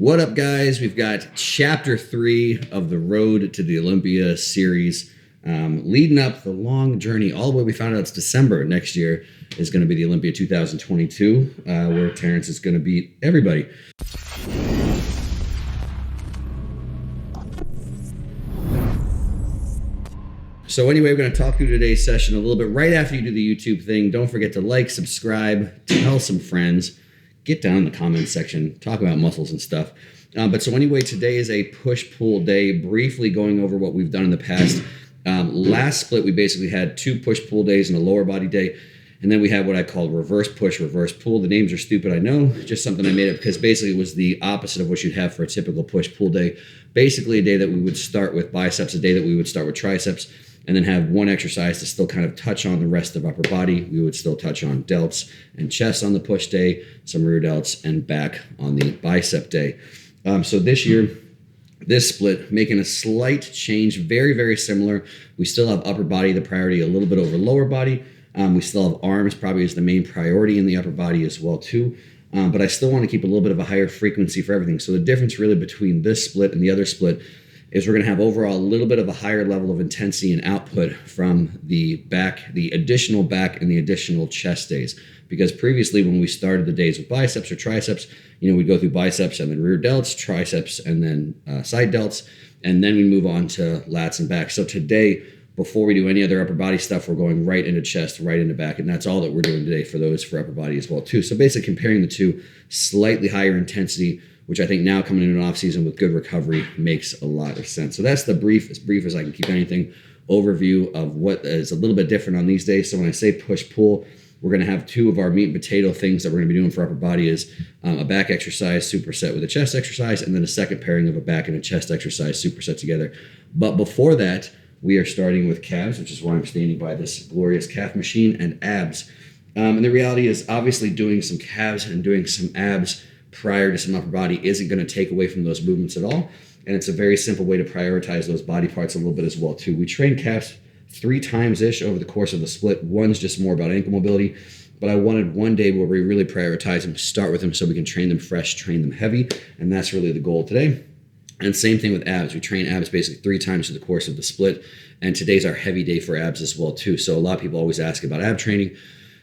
What up, guys? We've got chapter 3 of the Road to the Olympia series, leading up the long journey all the way. We found out it's December next year is going to be the Olympia 2022, where Terrence is going to beat everybody. So anyway, we're going to talk through today's session a little bit right after you do the YouTube thing. Don't forget to like, subscribe, tell some friends, get down in the comments section, talk about muscles and stuff. But so anyway, today is a push-pull day, briefly going over what we've done in the past. Last split, we basically had 2 push-pull days and a lower body day. And then we had what I called reverse push, reverse pull. The names are stupid, I know. Just something I made up because basically it was the opposite of what you'd have for a typical push-pull day. Basically a day that we would start with biceps, a day that we would start with triceps, and then have one exercise to still kind of touch on the rest of upper body. We would still touch on delts and chest on the push day, some rear delts, and back on the bicep day. So this year, this split, making a slight change, very, very similar. We still have upper body, the priority a little bit over lower body. We still have arms probably as the main priority in the upper body as well too. But I still want to keep a little bit of a higher frequency for everything. So the difference really between this split and the other split is we're going to have overall a little bit of a higher level of intensity and output from the back, the additional back and the additional chest days. Because previously when we started the days with biceps or triceps, we'd go through biceps and then rear delts, triceps, and then side delts, and then we move on to lats and back. So today, before we do any other upper body stuff, we're going right into chest, right into back, and that's all that we're doing today for those for upper body as well too. So basically comparing the two, slightly higher intensity, which I think now coming into an off season with good recovery makes a lot of sense. So that's the brief, as brief as I can keep anything, overview of what is a little bit different on these days. So when I say push-pull, we're going to have 2 of our meat and potato things that we're going to be doing for upper body is a back exercise, superset with a chest exercise, and then a second pairing of a back and a chest exercise, superset together. But before that, we are starting with calves, which is why I'm standing by this glorious calf machine, and abs. And the reality is obviously doing some calves and doing some abs prior to some upper body isn't going to take away from those movements at all. And it's a very simple way to prioritize those body parts a little bit as well too. We train calves 3 times-ish over the course of the split. One's just more about ankle mobility, but I wanted one day where we really prioritize them, start with them so we can train them fresh, train them heavy, and that's really the goal today. And same thing with abs. We train abs basically 3 times through the course of the split, and today's our heavy day for abs as well too. So a lot of people always ask about ab training,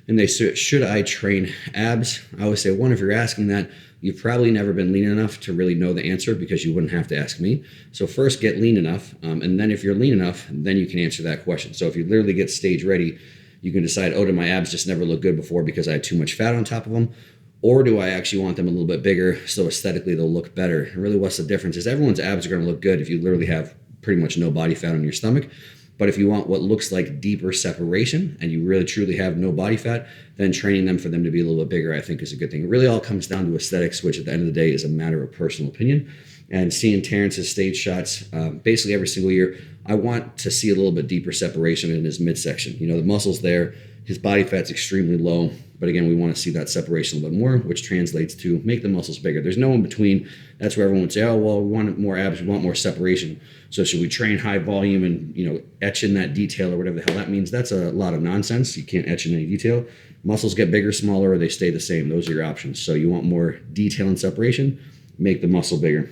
and they say, should I train abs? I always say, one, if you're asking that, you've probably never been lean enough to really know the answer because you wouldn't have to ask me. So first get lean enough, and then if you're lean enough, then you can answer that question. So if you literally get stage ready, you can decide, oh, did my abs just never look good before because I had too much fat on top of them? Or do I actually want them a little bit bigger so aesthetically they'll look better? And really what's the difference is everyone's abs are going to look good if you literally have pretty much no body fat on your stomach. But if you want what looks like deeper separation and you really truly have no body fat, then training them for them to be a little bit bigger, I think is a good thing. It really all comes down to aesthetics, which at the end of the day is a matter of personal opinion. And seeing Terrence's stage shots, basically every single year, I want to see a little bit deeper separation in his midsection. The muscle's there, his body fat's extremely low, but again, we want to see that separation a little bit more, which translates to make the muscles bigger. There's no in between. That's where everyone would say, oh, well, we want more abs, we want more separation. So should we train high volume and, etch in that detail or whatever the hell that means? That's a lot of nonsense. You can't etch in any detail. Muscles get bigger, smaller, or they stay the same. Those are your options. So you want more detail and separation, make the muscle bigger.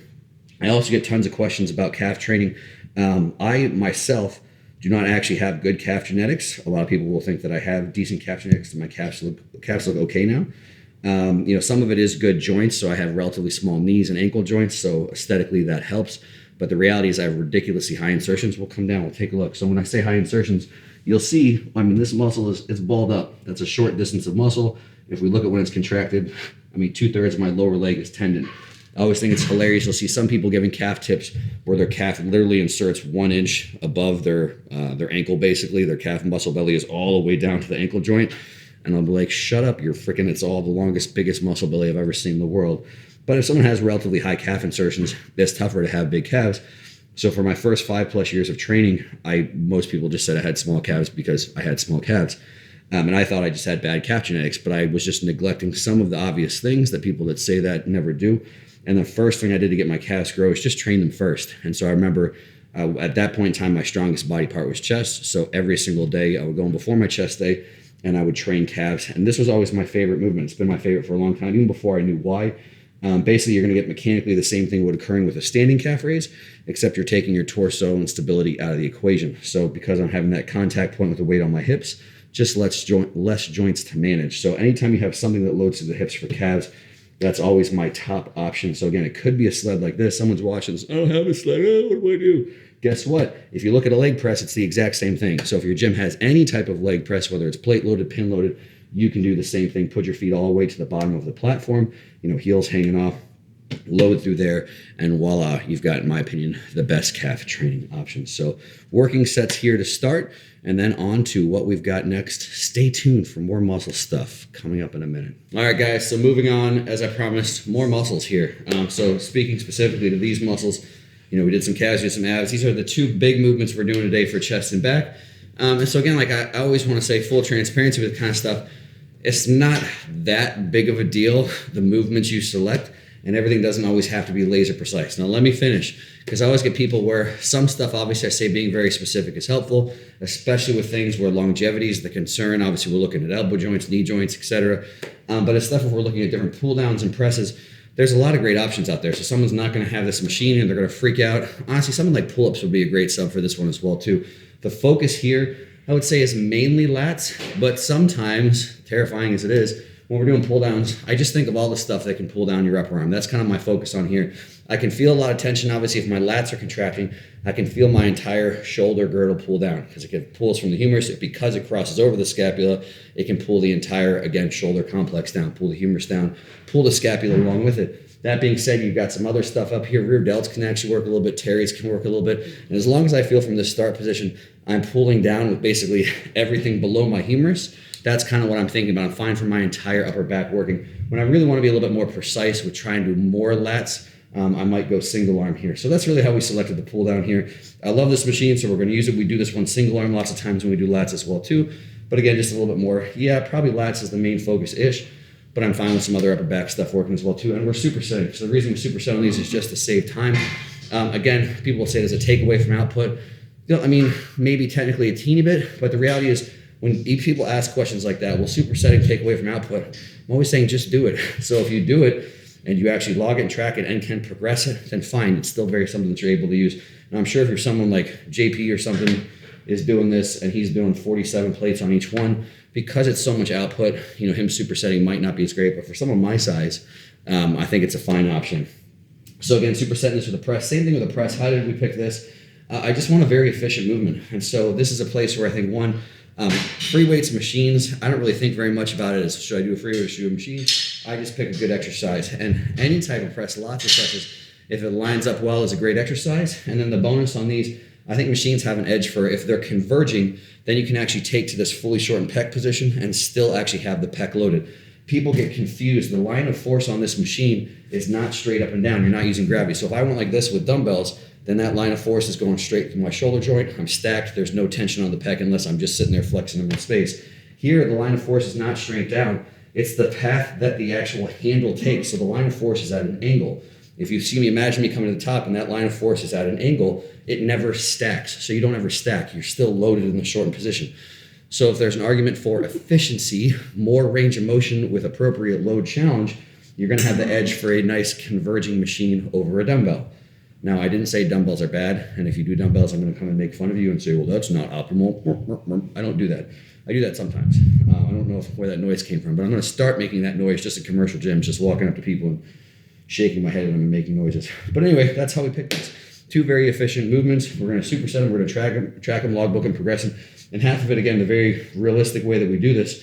I also get tons of questions about calf training. I myself do not actually have good calf genetics. A lot of people will think that I have decent calf genetics and my calves look okay now. Some of it is good joints, so I have relatively small knees and ankle joints, so aesthetically that helps. But the reality is I have ridiculously high insertions. We'll come down, we'll take a look. So when I say high insertions, you'll see, this muscle it's balled up. That's a short distance of muscle. If we look at when it's contracted, 2/3 of my lower leg is tendon. I always think it's hilarious. You'll see some people giving calf tips where their calf literally inserts 1 inch above their ankle, basically. Their calf muscle belly is all the way down to the ankle joint. And I'll be like, shut up, it's all the longest, biggest muscle belly I've ever seen in the world. But if someone has relatively high calf insertions, it's tougher to have big calves. So for my first 5+ years of training, most people just said I had small calves because I had small calves. And I thought I just had bad calf genetics, but I was just neglecting some of the obvious things that people that say that never do. And the first thing I did to get my calves grow is just train them first. And so I remember at that point in time, my strongest body part was chest. So every single day I would go in before my chest day and I would train calves. And this was always my favorite movement. It's been my favorite for a long time, even before I knew why. Basically, you're going to get mechanically the same thing would occurring with a standing calf raise, except you're taking your torso and stability out of the equation. So because I'm having that contact point with the weight on my hips, just less joints to manage. So anytime you have something that loads to the hips for calves, that's always my top option. So again, it could be a sled like this. Someone's watching this, I don't have a sled, what do I do? Guess what? If you look at a leg press, it's the exact same thing. So if your gym has any type of leg press, whether it's plate loaded, pin loaded, you can do the same thing. Put your feet all the way to the bottom of the platform, heels hanging off, load through there, and voila, you've got, in my opinion, the best calf training options. So working sets here to start, and then on to what we've got next. Stay tuned for more muscle stuff coming up in a minute. All right, guys, so moving on, as I promised, more muscles here. So speaking specifically to these muscles, we did some calves, we did some abs. These are the two big movements we're doing today for chest and back. And so again, like I always want to say, full transparency with this kind of stuff, it's not that big of a deal, the movements you select, and everything doesn't always have to be laser precise. Now let me finish, because I always get people where some stuff, obviously I say being very specific is helpful, especially with things where longevity is the concern. Obviously we're looking at elbow joints, knee joints, etc. But it's stuff if we're looking at different pull downs and presses, there's a lot of great options out there. So someone's not going to have this machine and they're going to freak out. Honestly, something like pull-ups would be a great sub for this one as well too. The focus here, I would say, is mainly lats, but sometimes, terrifying as it is, when we're doing pull downs, I just think of all the stuff that can pull down your upper arm. That's kind of my focus on here. I can feel a lot of tension. Obviously, if my lats are contracting, I can feel my entire shoulder girdle pull down because it pulls from the humerus. Because it crosses over the scapula, it can pull the entire, again, shoulder complex down, pull the humerus down, pull the scapula along with it. That being said, you've got some other stuff up here. Rear delts can actually work a little bit. Teres can work a little bit. And as long as I feel from this start position, I'm pulling down with basically everything below my humerus, that's kind of what I'm thinking about. I'm fine for my entire upper back working. When I really want to be a little bit more precise with trying to do more lats, I might go single arm here. So that's really how we selected the pull down here. I love this machine, so we're going to use it. We do this one single arm lots of times when we do lats as well too. But again, just a little bit more. Yeah, probably lats is the main focus-ish, but I'm fine with some other upper back stuff working as well too. And we're supersetting. So the reason we're supersetting these is just to save time. Again, people will say there's a takeaway from output. Maybe technically a teeny bit, but the reality is when people ask questions like that, will supersetting take away from output? I'm always saying just do it. So if you do it and you actually log it and track it and can progress it, then fine. It's still very something that you're able to use. And I'm sure if you're someone like JP or something is doing this and he's doing 47 plates on each one, because it's so much output, him supersetting might not be as great. But for someone my size, I think it's a fine option. So again, supersetting this with the press. Same thing with the press. How did we pick this? I just want a very efficient movement. And so this is a place where I think, one, free weights machines, I don't really think very much about it as should I do a free weight or should I do a machine? I just pick a good exercise. And any type of press, lots of presses, if it lines up well, is a great exercise. And then the bonus on these, I think machines have an edge for if they're converging, then you can actually take to this fully shortened pec position and still actually have the pec loaded. People get confused. The line of force on this machine is not straight up and down. You're not using gravity. So if I went like this with dumbbells, then that line of force is going straight through my shoulder joint. I'm stacked. There's no tension on the pec unless I'm just sitting there flexing them in space. Here, the line of force is not straight down. It's the path that the actual handle takes. So the line of force is at an angle. If you see me, imagine me coming to the top and that line of force is at an angle, it never stacks. So you don't ever stack. You're still loaded in the shortened position. So if there's an argument for efficiency, more range of motion with appropriate load challenge, you're going to have the edge for a nice converging machine over a dumbbell. Now, I didn't say dumbbells are bad, and if you do dumbbells, I'm going to come and make fun of you and say, well, that's not optimal. I don't do that. I do that sometimes. I don't know where that noise came from, but I'm going to start making that noise just in commercial gyms, just walking up to people and shaking my head at them and making noises. But anyway, that's how we picked this. Two very efficient movements. We're going to superset them. We're going to track them, logbook them, progress them. And half of it, again, the very realistic way that we do this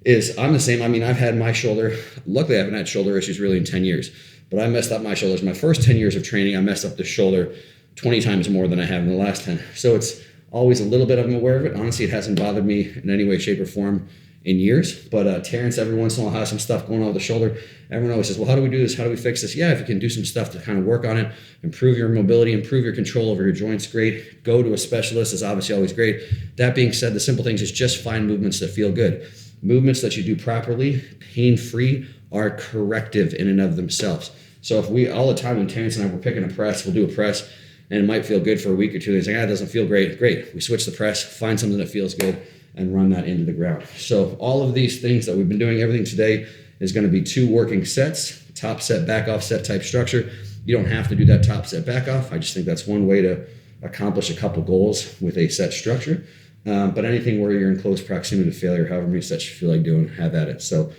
is I'm the same. I've had my shoulder. Luckily, I haven't had shoulder issues really in 10 years. But I messed up my shoulders. My first 10 years of training, I messed up the shoulder 20 times more than I have in the last 10. So it's always a little bit I'm aware of it. Honestly, it hasn't bothered me in any way, shape, or form in years. But Terrence, every once in a while, has some stuff going on with the shoulder. Everyone always says, well, how do we do this? How do we fix this? Yeah, if you can do some stuff to kind of work on it, improve your mobility, improve your control over your joints, great. Go to a specialist is obviously always great. That being said, the simple things is just find movements that feel good. Movements that you do properly, pain-free, are corrective in and of themselves. So if we, all the time when Terrence and I were picking a press, we'll do a press and it might feel good for a week or two. He's like, it doesn't feel great. Great. We switch the press, find something that feels good and run that into the ground. So all of these things that we've been doing, everything today is going to be 2 working sets, top set, back off set type structure. You don't have to do that top set, back off. I just think that's one way to accomplish a couple goals with a set structure. But anything where you're in close proximity to failure, however many sets you feel like doing, have at it. So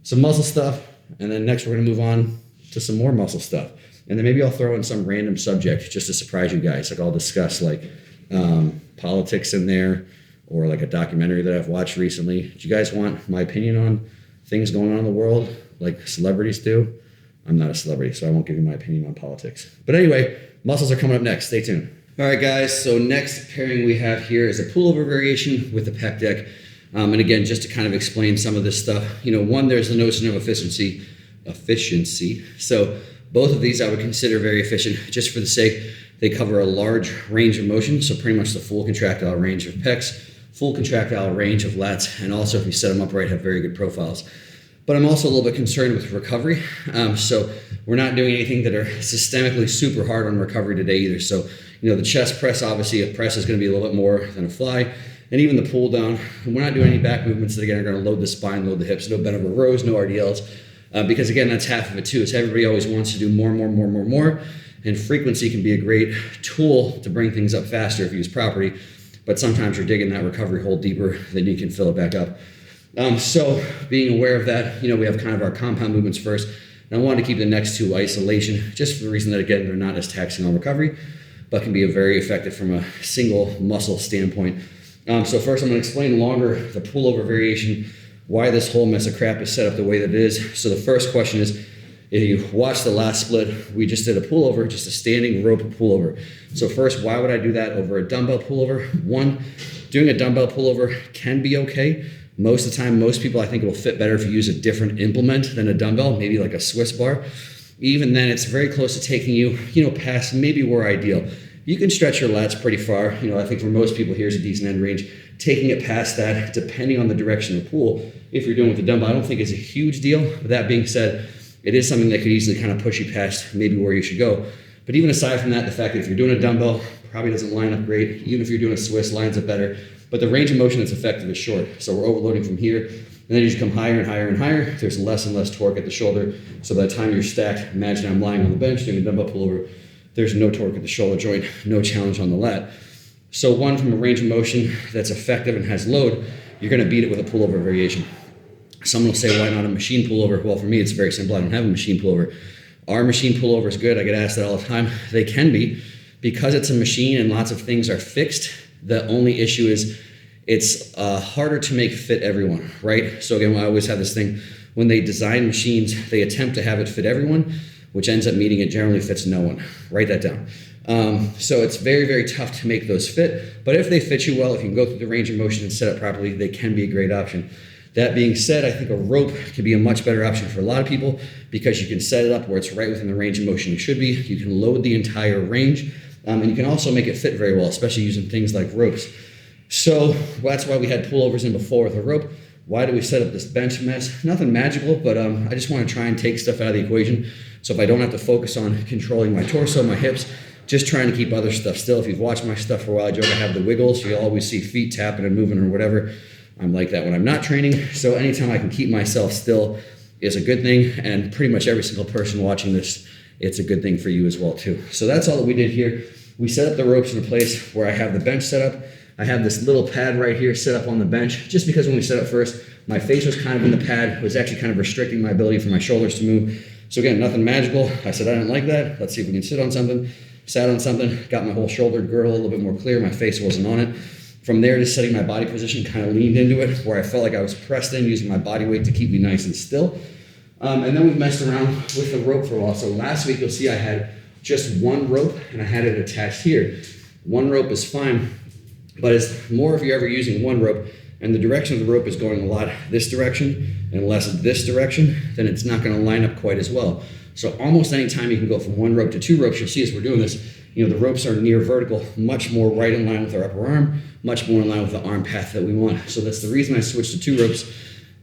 some muscle stuff, and then next we're going to move on to some more muscle stuff. And then maybe I'll throw in some random subject just to surprise you guys. Like I'll discuss like politics in there, or like a documentary that I've watched recently. Do you guys want my opinion on things going on in the world like celebrities do? I'm not a celebrity, so I won't give you my opinion on politics. But anyway, muscles are coming up next. Stay tuned. All right, guys. So next pairing we have here is a pullover variation with the pec deck. And again, just to kind of explain some of this stuff, one, there's the notion of efficiency. So both of these I would consider very efficient just for the sake they cover a large range of motion. So pretty much the full contractile range of pecs, full contractile range of lats, and also if you set them upright, have very good profiles. But I'm also a little bit concerned with recovery. So we're not doing anything that are systemically super hard on recovery today either. So, the chest press, obviously a press is going to be a little bit more than a fly. And even the pull down, we're not doing any back movements that again are going to load the spine, load the hips, no bent over rows, no RDLs. Because again, that's half of it too. Is everybody always wants to do more. And frequency can be a great tool to bring things up faster if used properly. But sometimes you're digging that recovery hole deeper than you can fill it back up. So being aware of that, we have kind of our compound movements first. And I wanted to keep the next two isolation, just for the reason that, again, they're not as taxing on recovery, but can be very effective from a single muscle standpoint. So first I'm going to explain longer the pullover variation, why this whole mess of crap is set up the way that it is. So the first question is, if you watch the last split, we just did a pullover, just a standing rope pullover. So first, why would I do that over a dumbbell pullover? One, doing a dumbbell pullover can be okay. Most of the time, most people, I think it'll fit better if you use a different implement than a dumbbell, maybe like a Swiss bar. Even then, it's very close to taking you, past maybe where ideal. You can stretch your lats pretty far. I think for most people, here's a decent end range. Taking it past that, depending on the direction of the pull, if you're doing with the dumbbell, I don't think is a huge deal. But that being said, it is something that could easily kind of push you past maybe where you should go. But even aside from that, the fact that if you're doing a dumbbell, probably doesn't line up great. Even if you're doing a Swiss, lines up better. But the range of motion that's effective is short. So we're overloading from here, and then you just come higher and higher and higher. There's less and less torque at the shoulder. So by the time you're stacked, imagine I'm lying on the bench doing a dumbbell pullover, there's no torque at the shoulder joint, no challenge on the lat. So one, from a range of motion that's effective and has load, you're gonna beat it with a pullover variation. Someone will say, why not a machine pullover? Well, for me, it's very simple. I don't have a machine pullover. Are machine pullovers good? I get asked that all the time. They can be. Because it's a machine and lots of things are fixed, the only issue is it's harder to make fit everyone, right? So again, I always have this thing, when they design machines, they attempt to have it fit everyone, which ends up meaning it generally fits no one. Write that down. So it's very, very tough to make those fit. But if they fit you well, if you can go through the range of motion and set up properly, they can be a great option. That being said, I think a rope can be a much better option for a lot of people because you can set it up where it's right within the range of motion it should be. You can load the entire range, and you can also make it fit very well, especially using things like ropes. So that's why we had pullovers in before with a rope. Why do we set up this bench mess? Nothing magical, but I just want to try and take stuff out of the equation. So if I don't have to focus on controlling my torso, my hips, just trying to keep other stuff still. If you've watched my stuff for a while, I joke I have the wiggles. You'll always see feet tapping and moving or whatever. I'm like that when I'm not training. So anytime I can keep myself still is a good thing. And pretty much every single person watching this, it's a good thing for you as well too. So that's all that we did here. We set up the ropes in a place where I have the bench set up. I have this little pad right here set up on the bench, just because when we set up first, my face was kind of in the pad. It was actually kind of restricting my ability for my shoulders to move. So again, nothing magical. I said, I didn't like that. Let's see if we can sit on something. Sat on something, got my whole shoulder girdle a little bit more clear. My face wasn't on it. From there, just setting my body position, kind of leaned into it, where I felt like I was pressed in, using my body weight to keep me nice and still. And then we've messed around with the rope for a while. So last week, you'll see I had just one rope, and I had it attached here. One rope is fine, but it's more if you're ever using one rope, and the direction of the rope is going a lot this direction and less this direction, then it's not going to line up quite as well. So almost any time you can go from one rope to two ropes, you'll see as we're doing this, the ropes are near vertical, much more right in line with our upper arm, much more in line with the arm path that we want. So that's the reason I switched to two ropes.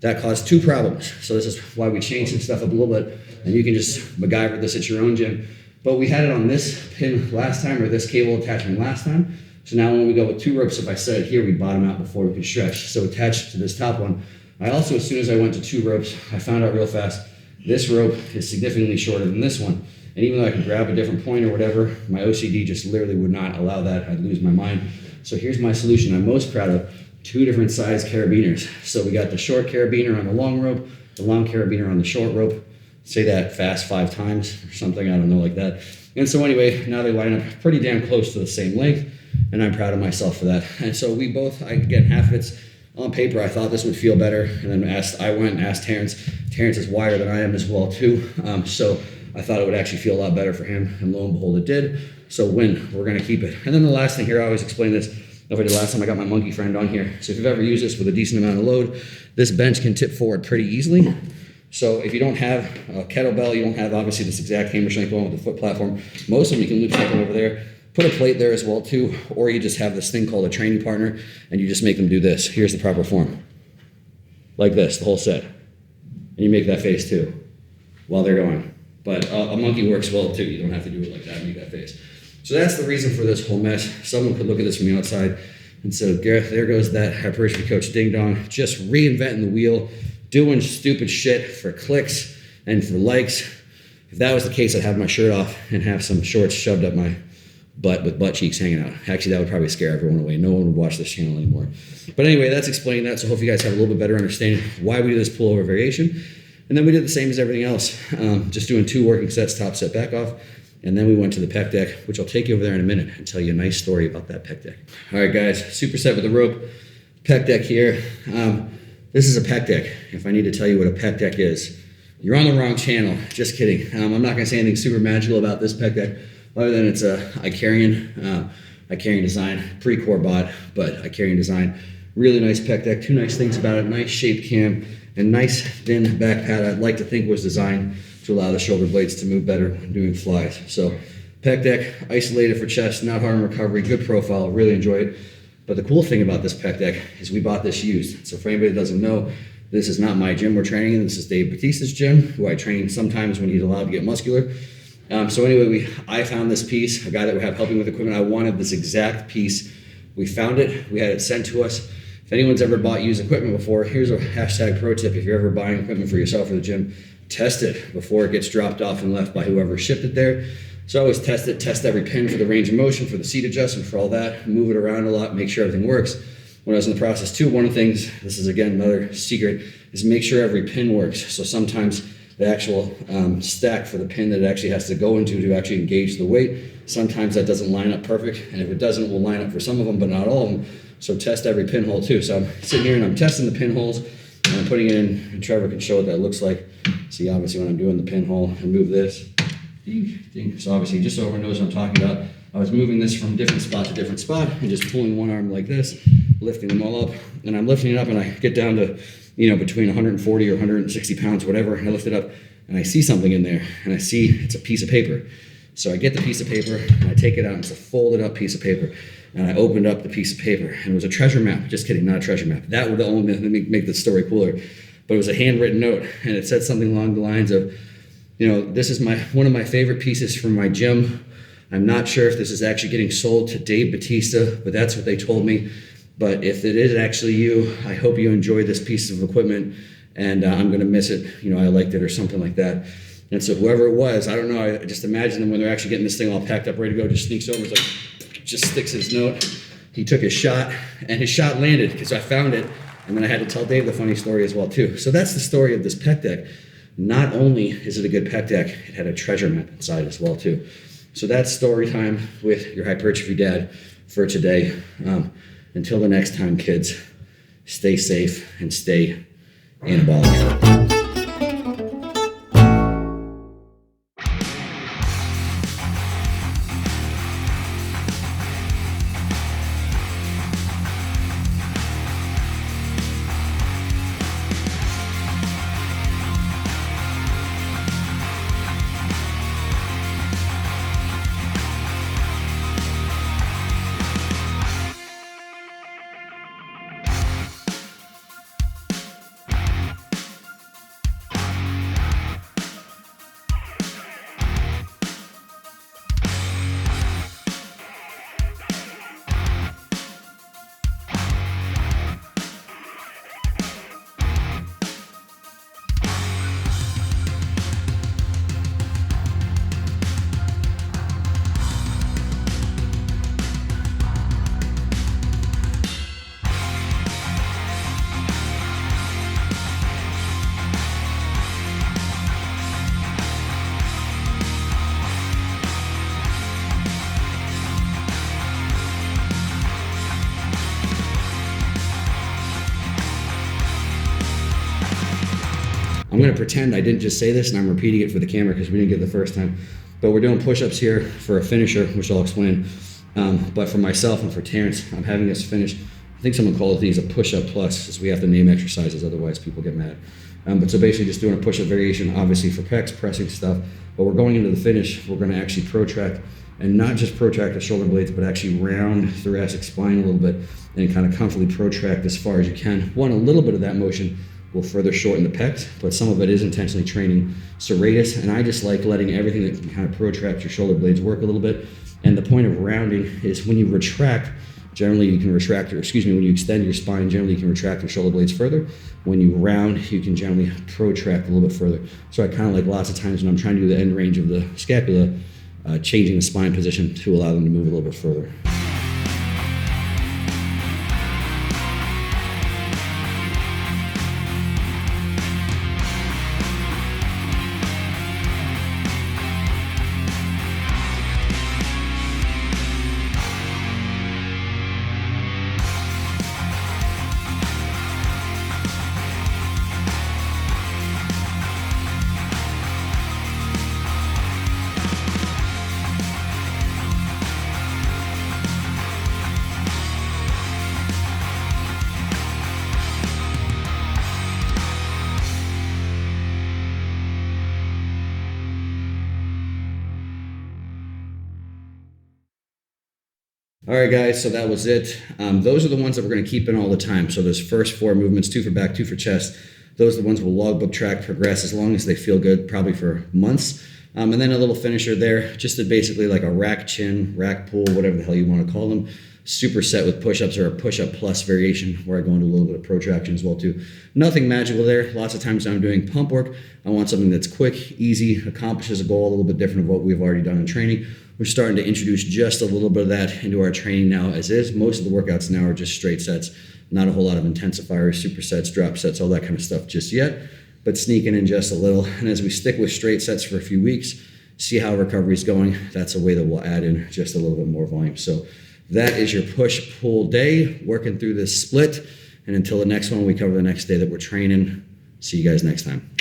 That caused two problems. So this is why we changed some stuff up a little bit, and you can just MacGyver this at your own gym. But we had it on this pin last time, or this cable attachment last time. So now when we go with two ropes, if I set it here, we bottom out before we can stretch. So attached to this top one, I also, as soon as I went to two ropes, I found out real fast, This rope is significantly shorter than this one. And even though I could grab a different point or whatever, my OCD just literally would not allow that. I'd lose my mind. So here's my solution I'm most proud of. 2 different size carabiners. So we got the short carabiner on the long rope, the long carabiner on the short rope. Say that fast 5 times or something, I don't know, like that. And so anyway, now they line up pretty damn close to the same length, and I'm proud of myself for that. And so we both, again, half of it's on paper. I thought this would feel better, and then I went and asked Terrence. Terrence is wider than I am as well too, so I thought it would actually feel a lot better for him, and lo and behold, it did. So win, we're gonna keep it. And then the last thing here, I always explain this, like I did last time I got my monkey friend on here. So if you've ever used this with a decent amount of load, this bench can tip forward pretty easily. So if you don't have a kettlebell, you don't have obviously this exact hammer strength one with the foot platform, most of them you can loop something over there, put a plate there as well too, or you just have this thing called a training partner and you just make them do this. Here's the proper form. Like this, the whole set. And you make that face too while they're going. But a monkey works well too. You don't have to do it like that and make that face. So that's the reason for this whole mess. Someone could look at this from the outside and say, Gareth, there goes that hypertrophy coach ding dong, just reinventing the wheel, doing stupid shit for clicks and for likes. If that was the case, I'd have my shirt off and have some shorts shoved up my butt with butt cheeks hanging out. Actually, that would probably scare everyone away. No one would watch this channel anymore. But anyway, that's explaining that. So I hope you guys have a little bit better understanding why we do this pullover variation. And then we did the same as everything else, just doing 2 working sets, top set, back off. And then we went to the pec deck, which I'll take you over there in a minute and tell you a nice story about that pec deck. All right, guys, superset with the rope, pec deck here. This is a pec deck. If I need to tell you what a pec deck is, you're on the wrong channel. Just kidding. I'm not gonna say anything super magical about this pec deck, other than it's a Icarian design, pre-core bot, but Icarian design. Really nice pec deck, 2 nice things about it, nice shaped cam, and nice thin back pad. I'd like to think was designed to allow the shoulder blades to move better when doing flies. So pec deck, isolated for chest, not hard on recovery, good profile, really enjoy it. But the cool thing about this pec deck is we bought this used. So for anybody that doesn't know, this is not my gym we're training in. This is Dave Batista's gym, who I train sometimes when he's allowed to get muscular. So anyway, I found this piece, a guy that we have helping with equipment. I wanted this exact piece. We found it, we had it sent to us. If anyone's ever bought used equipment before, here's a hashtag pro tip. If you're ever buying equipment for yourself or the gym, test it before it gets dropped off and left by whoever shipped it there. So I always test it, test every pin for the range of motion, for the seat adjustment, for all that, move it around a lot, make sure everything works. When I was in the process too, one of the things, this is again another secret, is make sure every pin works. So sometimes the actual stack for the pin that it actually has to go into to actually engage the weight, sometimes that doesn't line up perfect, and if it doesn't, it will line up for some of them, but not all of them. So test every pinhole too. So I'm sitting here and I'm testing the pinholes, and I'm putting it in, and Trevor can show what that looks like. See, obviously when I'm doing the pinhole, and move this, ding, ding. So obviously, just so everyone knows what I'm talking about, I was moving this from different spot to different spot, and just pulling one arm like this, lifting them all up, and I'm lifting it up, and I get down to, between 140 or 160 pounds, whatever, and I lift it up, and I see something in there, and I see it's a piece of paper. So I get the piece of paper, and I take it out, and it's a folded up piece of paper, and I opened up the piece of paper, and it was a treasure map. Just kidding, not a treasure map. That would only make the story cooler. But it was a handwritten note, and it said something along the lines of, this is one of my favorite pieces from my gym. I'm not sure if this is actually getting sold to Dave Batista, but that's what they told me. But if it is actually you, I hope you enjoyed this piece of equipment, and I'm gonna miss it. I liked it or something like that. And so whoever it was, I don't know, I just imagine them when they're actually getting this thing all packed up, ready to go, just sneaks over, just sticks his note. He took his shot, and his shot landed, because I found it, and then I had to tell Dave the funny story as well too. So that's the story of this pec deck. Not only is it a good pec deck, it had a treasure map inside as well too. So that's story time with your hypertrophy dad for today. Until the next time, kids, stay safe and stay anabolic. going to pretend I didn't just say this, and I'm repeating it for the camera because we didn't get it the first time. But we're doing push-ups here for a finisher, which I'll explain. But for myself and for Terrence, I'm having us finish. I think someone called these a push-up plus, as we have to name exercises, otherwise people get mad. But so basically just doing a push-up variation, obviously for pecs, pressing stuff. But we're going into the finish, we're going to actually protract, and not just protract the shoulder blades, but actually round thoracic spine a little bit and kind of comfortably protract as far as you can. A little bit of that motion will further shorten the pecs, but some of it is intentionally training serratus, and I just like letting everything that can kind of protract your shoulder blades work a little bit. And the point of rounding is when you retract, generally you can retract, when you extend your spine, generally you can retract your shoulder blades further. When you round, you can generally protract a little bit further. So I kind of like lots of times when I'm trying to do the end range of the scapula, changing the spine position to allow them to move a little bit further. All right, guys, so that was it. Those are the ones that we're going to keep in all the time. So those first 4 movements, 2 for back, 2 for chest, those are the ones we'll logbook, track, progress as long as they feel good, probably for months. And then a little finisher there, just to basically like a rack chin, rack pull, whatever the hell you want to call them. Superset with push-ups or a push-up plus variation where I go into a little bit of protraction as well too. Nothing magical there. Lots of times when I'm doing pump work, I want something that's quick, easy, accomplishes a goal a little bit different of what we've already done in training. We're starting to introduce just a little bit of that into our training now as is. Most of the workouts now are just straight sets, not a whole lot of intensifiers, supersets, drop sets, all that kind of stuff just yet, but sneaking in just a little. And as we stick with straight sets for a few weeks, see how recovery is going, that's a way that we'll add in just a little bit more volume. So that is your push-pull day, working through this split. And until the next one, we cover the next day that we're training. See you guys next time.